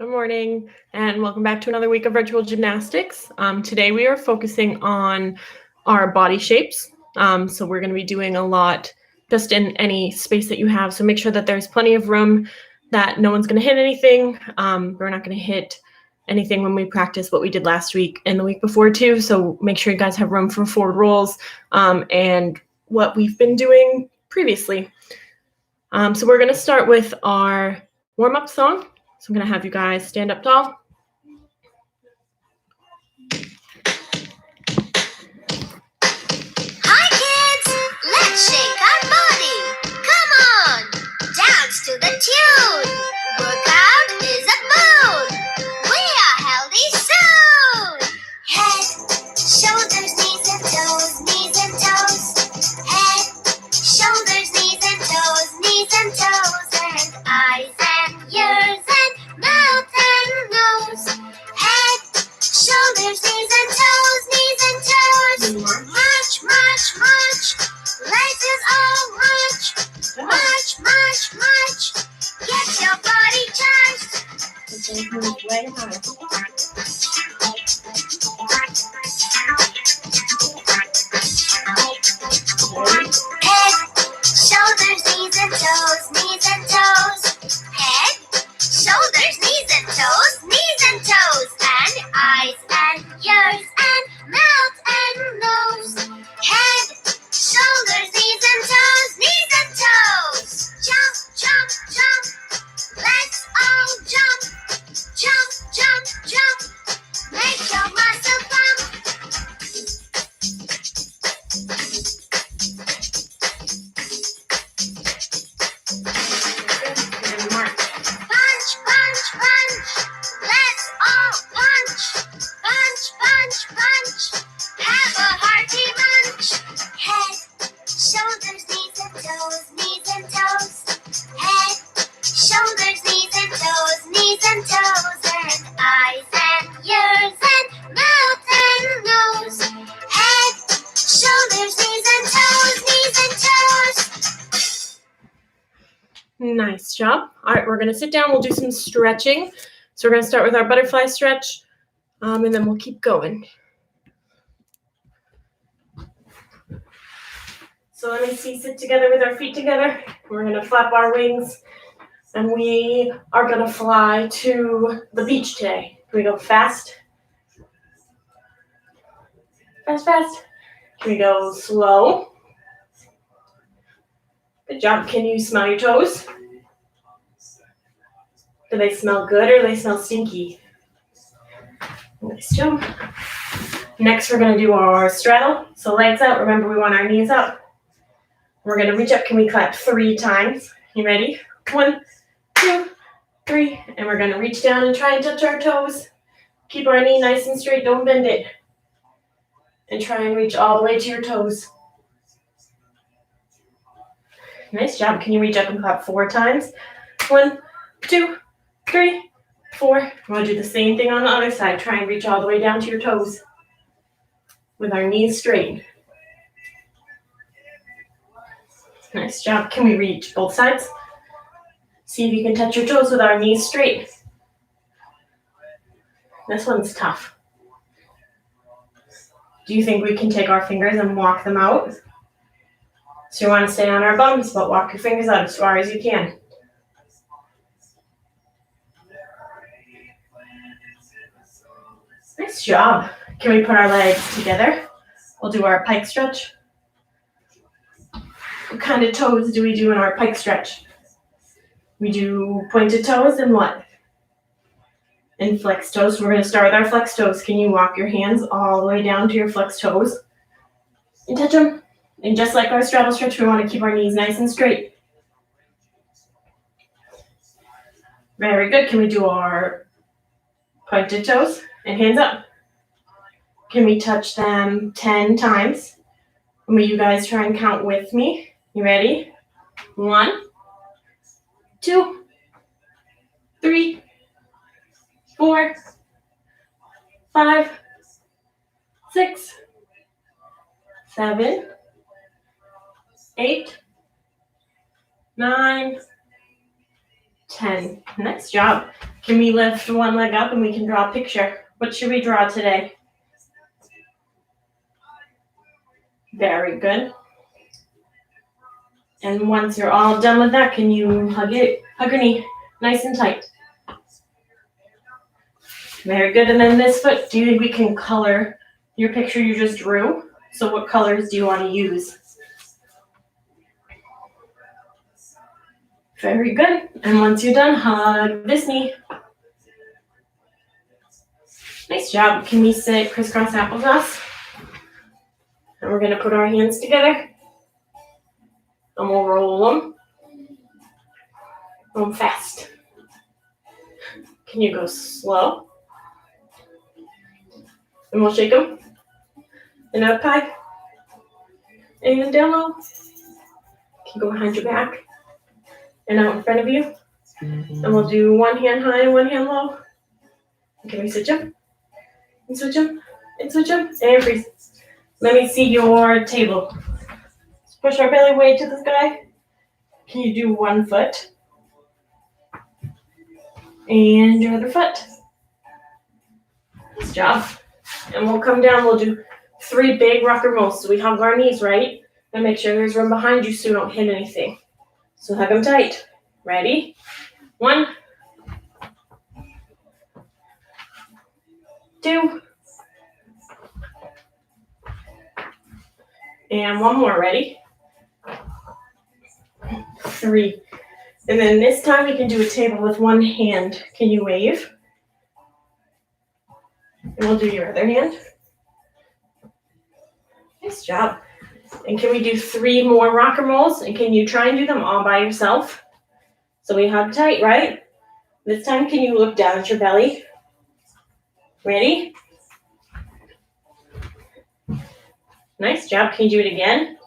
Good morning, and welcome back to another week of virtual gymnastics. Today we are focusing on our body shapes. So we're going to be doing a lot just in any space that you have. So make sure that there's plenty of room, that no one's going to hit anything. We're not going to hit anything when we practice what we did last week and the week before too. So make sure you guys have room for forward rolls and what we've been doing previously. So we're going to start with our warm-up song. So I'm going to have you guys stand up tall. Hi kids! Let's shake our body! Come on! Dance to the tune! Workout is a boon! We are healthy soon! Head, shoulders, knees and toes, knees and toes. Head, shoulders, knees and toes, and eyes and ears and mouth and nose. Head, shoulders, knees and toes, march, march, march. Legs is all march, march, march, march. Get your body charged. Head, shoulders, knees and toes. Head, shoulders, knees and toes, and eyes and ears and mouth and nose. Head, shoulders, knees and toes. Jump, jump, jump. Let's all jump. Jump, jump, jump. Make your muscle pump. Punch, punch, punch. Let's all punch. Punch, punch, punch. Have a hearty munch. Head, shoulders, knees and toes. Head, shoulders, knees and toes, and eyes and ears and mouth and nose. Head, shoulders, knees and toes. Nice job. All right, we're going to sit down. We'll do some stretching. So we're going to start with our butterfly stretch, and then we'll keep going. So let me sit together with our feet together. We're going to flap our wings, and we are going to fly to the beach today. Can we go fast? Fast, fast. Can we go slow? Good job. Can you smell your toes? Do they smell good or do they smell stinky? Nice job. Next, we're going to do our straddle. So legs out. Remember, we want our knees up. We're going to reach up. Can we clap 3 times? You ready? 1, 2, 3. And we're going to reach down and try and touch our toes. Keep our knee nice and straight. Don't bend it. And try and reach all the way to your toes. Nice job. Can you reach up and clap 4 times? 1, 2, 3, 4. We're going to do the same thing on the other side. Try and reach all the way down to your toes with our knees straight. Nice job. Can we reach both sides? See if you can touch your toes with our knees straight. This one's tough. Do you think we can take our fingers and walk them out? So you want to stay on our bums, but walk your fingers out as far as you can. Nice job. Can we put our legs together? We'll do our pike stretch. What kind of toes do we do in our pike stretch? We do pointed toes and what? And flex toes. We're going to start with our flex toes. Can you walk your hands all the way down to your flex toes and touch them? And just like our straddle stretch, we want to keep our knees nice and straight. Very good. Can we do our pointed toes and hands up? Can we touch them 10 times? Will you guys try and count with me? You ready? 1, 2, 3, 4, 5, 6, 7, 8, 9, 10. Nice job. Can we lift one leg up and we can draw a picture? What should we draw today? Very good. And once you're all done with that, can you hug your knee nice and tight? Very good. And then this foot, do you think we can color your picture you just drew? So what colors do you want to use? Very good. And once you're done, hug this knee. Nice job. Can we sit crisscross applesauce? And we're going to put our hands together. And we'll roll them. Roll them fast. Can you go slow? And we'll shake them. And up high. And down low. Can you go behind your back? And out in front of you. And we'll do one hand high and one hand low. Can we switch them? And switch them. And switch them. And freeze. Let me see your table. Let's push our belly way to the sky. Can you do one foot? And your other foot. Nice job. And we'll come down. We'll do 3 big rocker rolls. So we hug our knees, right? And make sure there's room behind you so you don't hit anything. So hug them tight. Ready? 1, 2, and one more. Ready? 3. And then this time we can do a table with one hand. Can you wave? And we'll do your other hand. Nice job. And can we do 3 more rocker rolls? And can you try and do them all by yourself? So we hug tight, right? This time, can you look down at your belly? Ready? Nice job. Can you do it again?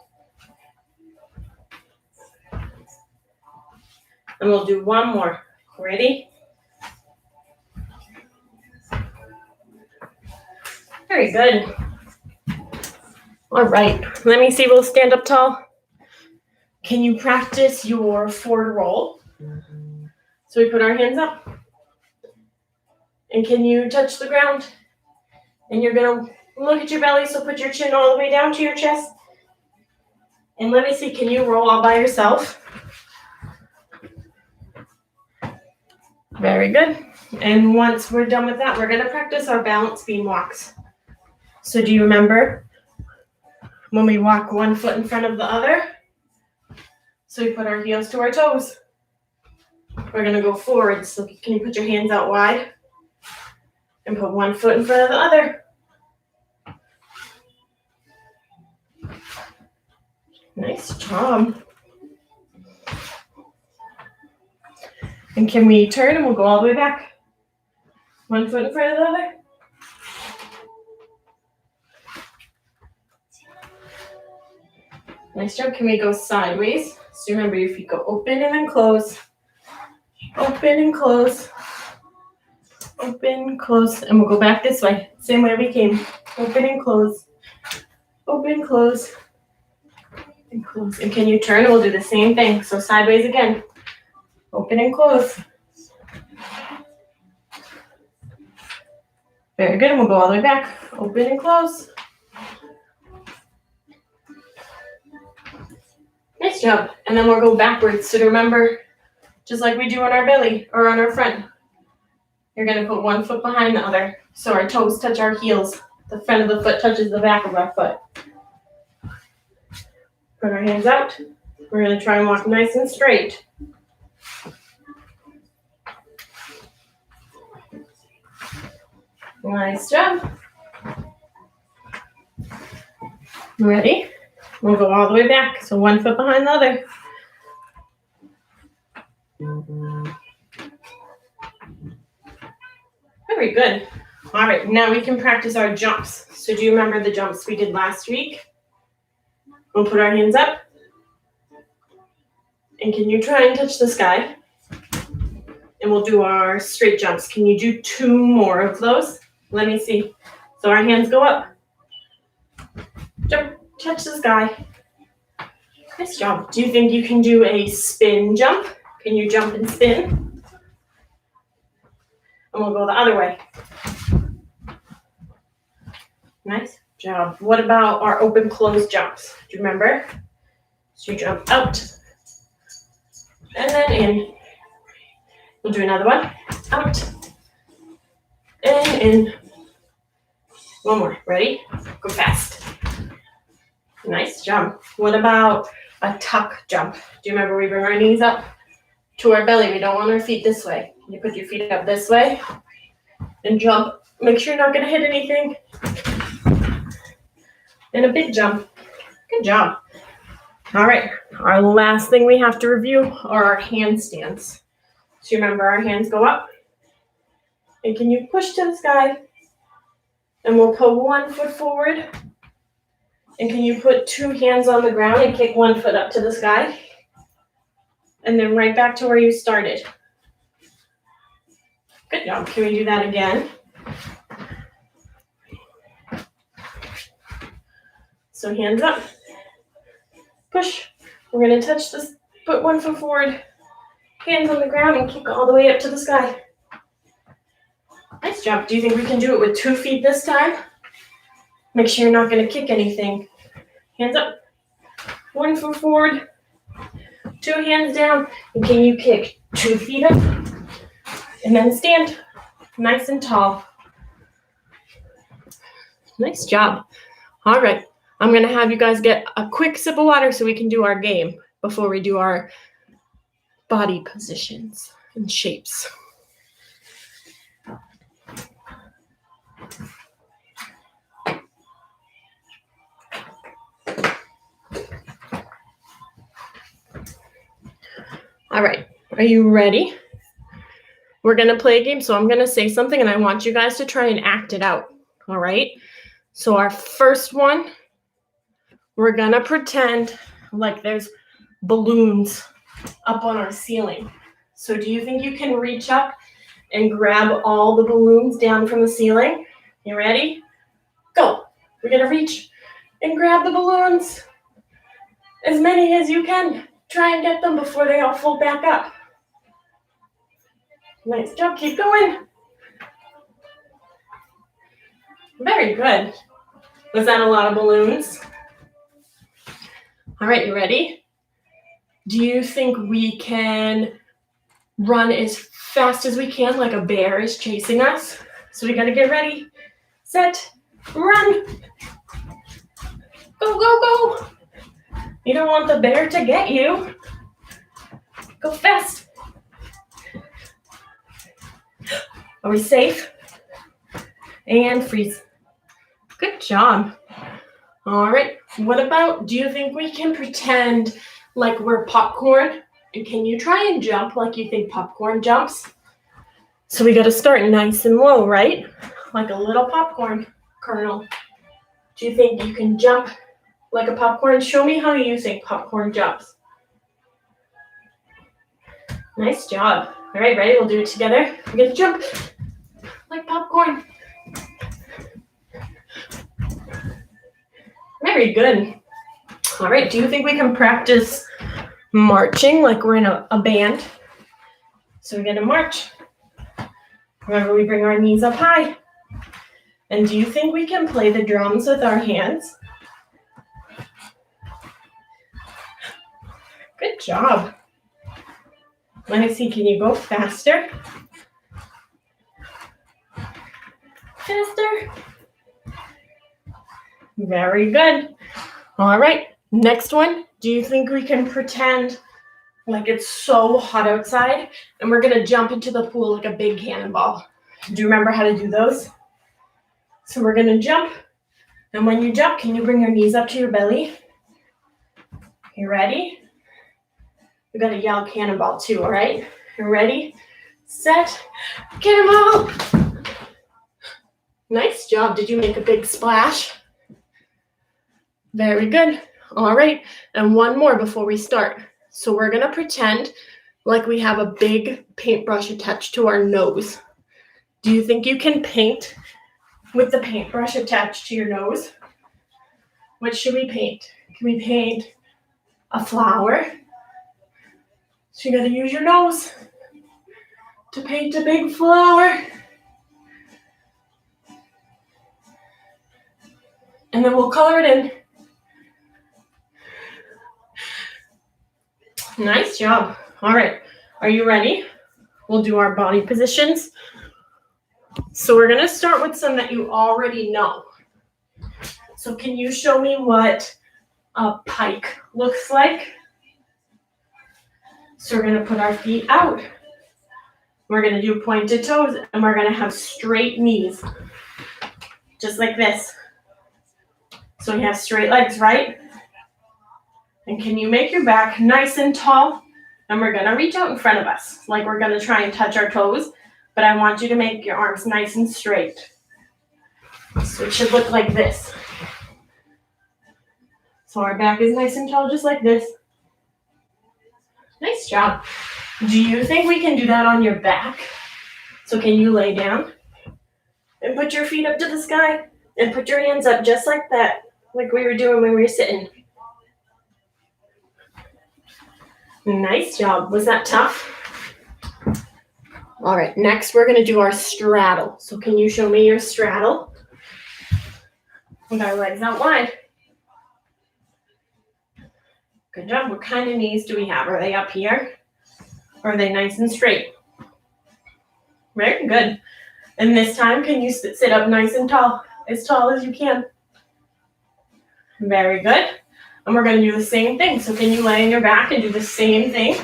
And we'll do one more. Ready? Very good. All right. Let me see. We'll stand up tall. Can you practice your forward roll? So we put our hands up. And can you touch the ground? And you're going to look at your belly, so put your chin all the way down to your chest. And let me see, can you roll all by yourself? Very good. And once we're done with that, we're going to practice our balance beam walks. So do you remember when we walk one foot in front of the other? So we put our heels to our toes. We're going to go forward. So can you put your hands out wide? And put one foot in front of the other. Nice job. And can we turn and we'll go all the way back? One foot in front of the other. Nice job. Can we go sideways? So remember, your feet go open and then close. Open and close. Open, close, and we'll go back this way. Same way we came. Open and close. Open, close, and close. And can you turn? And we'll do the same thing. So sideways again. Open and close. Very good. And we'll go all the way back. Open and close. Nice job. And then we'll go backwards. So remember, just like we do on our belly or on our front. You're going to put one foot behind the other. So our toes touch our heels. The front of the foot touches the back of our foot. Put our hands out. We're going to try and walk nice and straight. Nice job. Ready? We'll go all the way back. So one foot behind the other. Very good. All right, now we can practice our jumps. So do you remember the jumps we did last week? We'll put our hands up. And can you try and touch the sky? And we'll do our straight jumps. Can you do 2 more of those? Let me see. So our hands go up. Jump, touch the sky. Nice job. Do you think you can do a spin jump? Can you jump and spin? And we'll go the other way. Nice job. What about our open close jumps? Do you remember? So you jump out and then in. We'll do another one. Out and in. One more. Ready? Go fast. Nice jump. What about a tuck jump? Do you remember we bring our knees up to our belly? We don't want our feet this way. You put your feet up this way and jump. Make sure you're not going to hit anything. And a big jump. Good job. All right. Our last thing we have to review are our handstands. So you remember our hands go up. And can you push to the sky? And we'll put 1 foot forward. And can you put 2 hands on the ground and kick 1 foot up to the sky? And then right back to where you started. Good job. Can we do that again? So hands up. Push. We're going to touch this. Put 1 foot forward. Hands on the ground and kick all the way up to the sky. Nice job. Do you think we can do it with 2 feet this time? Make sure you're not going to kick anything. Hands up. 1 foot forward. 2 hands down. And can you kick 2 feet up? And then stand nice and tall. Nice job. All right. I'm going to have you guys get a quick sip of water so we can do our game before we do our body positions and shapes. All right, are you ready? We're going to play a game, so I'm going to say something, and I want you guys to try and act it out, all right? So our first one, we're going to pretend like there's balloons up on our ceiling. So do you think you can reach up and grab all the balloons down from the ceiling? You ready? Go. We're going to reach and grab the balloons. As many as you can. Try and get them before they all fold back up. Nice job. Keep going. Very good. Was that a lot of balloons? All right, you ready? Do you think we can run as fast as we can like a bear is chasing us? So we got to get ready, set, run. Go, go, go. You don't want the bear to get you. Go fast. Are we safe? And freeze. Good job. All right. What about, do you think we can pretend like we're popcorn? And can you try and jump like you think popcorn jumps? So we got to start nice and low, right? Like a little popcorn kernel. Do you think you can jump like a popcorn? Show me how you think popcorn jumps. Nice job. All right, ready? We'll do it together. We're going to jump like popcorn. Very good. All right, do you think we can practice marching like we're in a band? So we're going to march. Remember, we bring our knees up high. And do you think we can play the drums with our hands? Good job. Let me see, can you go faster? Faster. Very good. All right, next one. Do you think we can pretend like it's so hot outside and we're gonna jump into the pool like a big cannonball? Do you remember how to do those? So we're gonna jump, and when you jump, can you bring your knees up to your belly? You ready? We gotta yell cannonball too, all right? You ready? Set, cannonball! Nice job. Did you make a big splash? Very good. All right, and one more before we start. So we're gonna pretend like we have a big paintbrush attached to our nose. Do you think you can paint with the paintbrush attached to your nose? What should we paint? Can we paint a flower? So you gotta use your nose to paint a big flower. And then we'll color it in. Nice job. All right, are you ready? We'll do our body positions. So we're gonna start with some that you already know. So can you show me what a pike looks like? So we're gonna put our feet out. We're gonna do pointed toes, and we're gonna have straight knees, just like this. So we have straight legs, right? And can you make your back nice and tall? And we're gonna reach out in front of us, like we're gonna try and touch our toes, but I want you to make your arms nice and straight. So it should look like this. So our back is nice and tall, just like this. Nice job. Do you think we can do that on your back? So can you lay down and put your feet up to the sky and put your hands up just like that, like we were doing when we were sitting? Nice job. Was that tough? All right, next we're gonna do our straddle. So can you show me your straddle? With our legs out wide. Good job. What kind of knees do we have? Are they up here? Or are they nice and straight? Very good. And this time, can you sit up nice and tall as you can? Very good. And we're going to do the same thing. So can you lay on your back and do the same thing?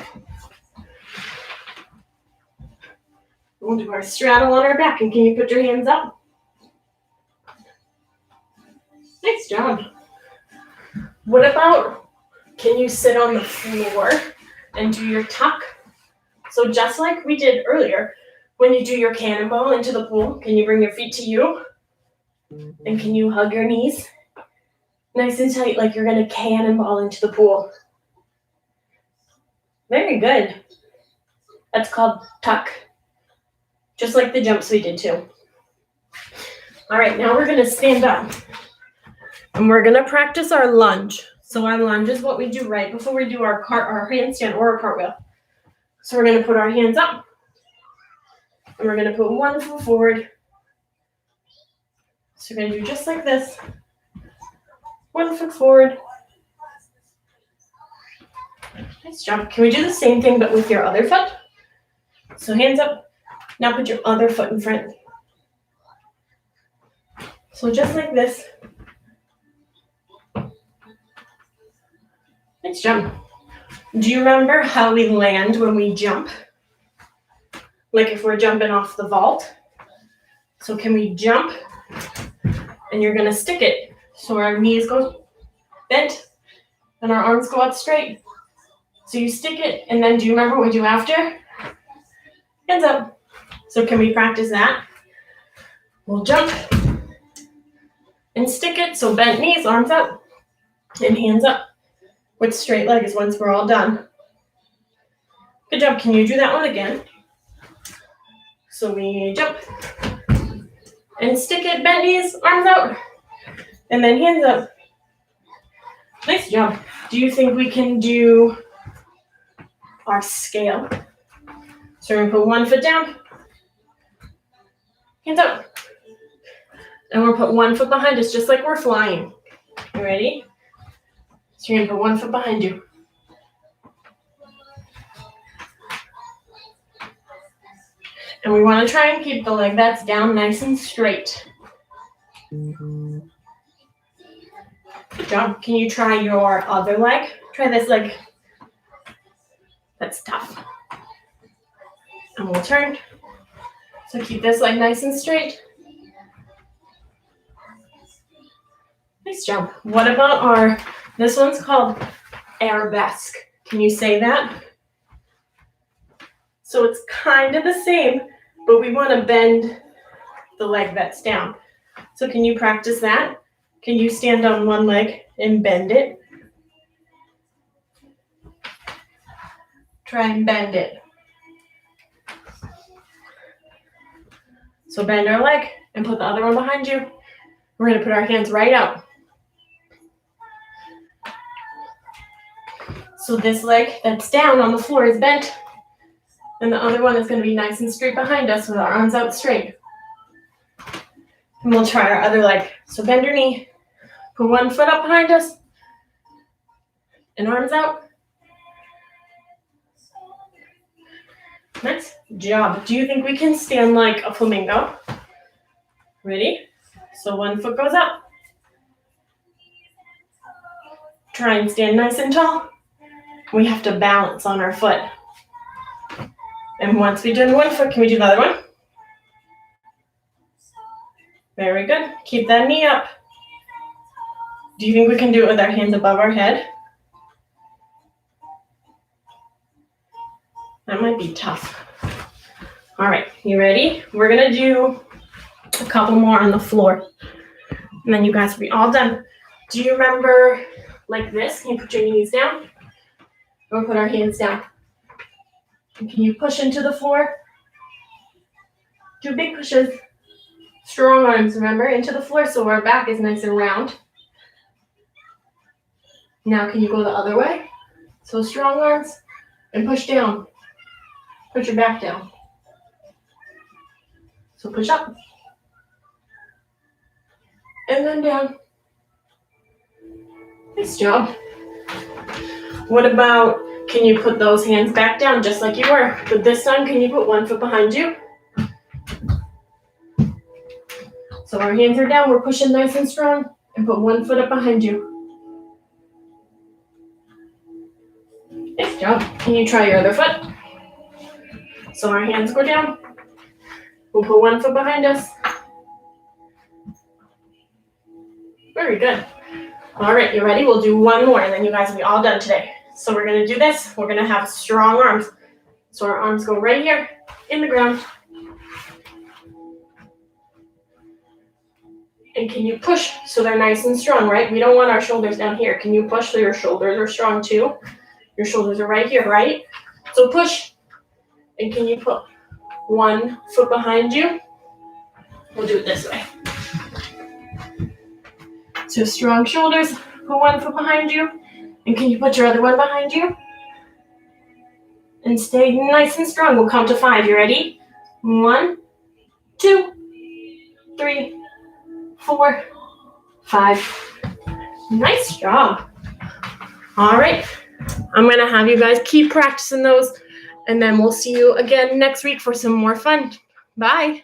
We'll do our straddle on our back. And can you put your hands up? Nice job. What about, can you sit on the floor and do your tuck? So just like we did earlier, when you do your cannonball into the pool, can you bring your feet to you? And can you hug your knees? Nice and tight, like you're going to cannonball into the pool. Very good. That's called tuck. Just like the jumps we did too. All right, now we're going to stand up. And we're going to practice our lunge. So our lunge is what we do right before we do our handstand or a cartwheel. So we're going to put our hands up. And we're going to put one foot forward. So we're going to do just like this. One foot forward. Nice job. Can we do the same thing but with your other foot? So hands up. Now put your other foot in front. So just like this. Nice jump. Do you remember how we land when we jump? Like if we're jumping off the vault. So can we jump? And you're going to stick it. So our knees go bent and our arms go out straight. So you stick it, and then do you remember what we do after? Hands up. So can we practice that? We'll jump and stick it. So bent knees, arms up, and hands up with straight legs once we're all done. Good job. Can you do that one again? So we jump and stick it, bent knees, arms out, and then hands up. Nice job. Do you think we can do our scale? So we're going to put one foot down, hands up, and we'll put one foot behind us just like we're flying. You ready? So you're going to put one foot behind you. And we want to try and keep the leg that's down nice and straight. Good job. Can you try your other leg? Try this leg. That's tough. And we'll turn. So keep this leg nice and straight. Nice job. What about this one's called Arabesque. Can you say that? So it's kind of the same, but we want to bend the leg that's down. So can you practice that? Can you stand on one leg and bend it? Try and bend it. So bend our leg and put the other one behind you. We're going to put our hands right out. So this leg that's down on the floor is bent. And the other one is going to be nice and straight behind us with our arms out straight. And we'll try our other leg. So bend your knee, Put one foot up behind us and arms out. Nice job. Do you think we can stand like a flamingo? Ready? So one foot goes up. Try and stand nice and tall. We have to balance on our foot. And once we do one foot, can we do the other one? Very good. Keep that knee up. Do you think we can do it with our hands above our head? That might be tough. All right, you ready? We're gonna do a couple more on the floor. And then you guys will be all done. Do you remember like this? Can you put your knees down? Or put our hands down. And can you push into the floor? 2 big pushes. Strong arms, remember, into the floor so our back is nice and round. Now can you go the other way? So strong arms and push down. Put your back down. So push up. And then down. Nice job. What about, can you put those hands back down just like you were? But this time, can you put one foot behind you? So our hands are down, we're pushing nice and strong, and put one foot up behind you. Nice job. Can you try your other foot? So our hands go down. We'll put one foot behind us. Very good. All right, you ready? We'll do one more, and then you guys will be all done today. So we're going to do this. We're going to have strong arms. So our arms go right here in the ground. And can you push so they're nice and strong, right? We don't want our shoulders down here. Can you push so your shoulders are strong too? Your shoulders are right here, right? So push. And can you put one foot behind you? We'll do it this way. So strong shoulders, put one foot behind you. And can you put your other one behind you? And stay nice and strong. We'll count to 5. You ready? 1, 2, 3, 4, 5. Nice job. All right. I'm going to have you guys keep practicing those, and then we'll see you again next week for some more fun. Bye.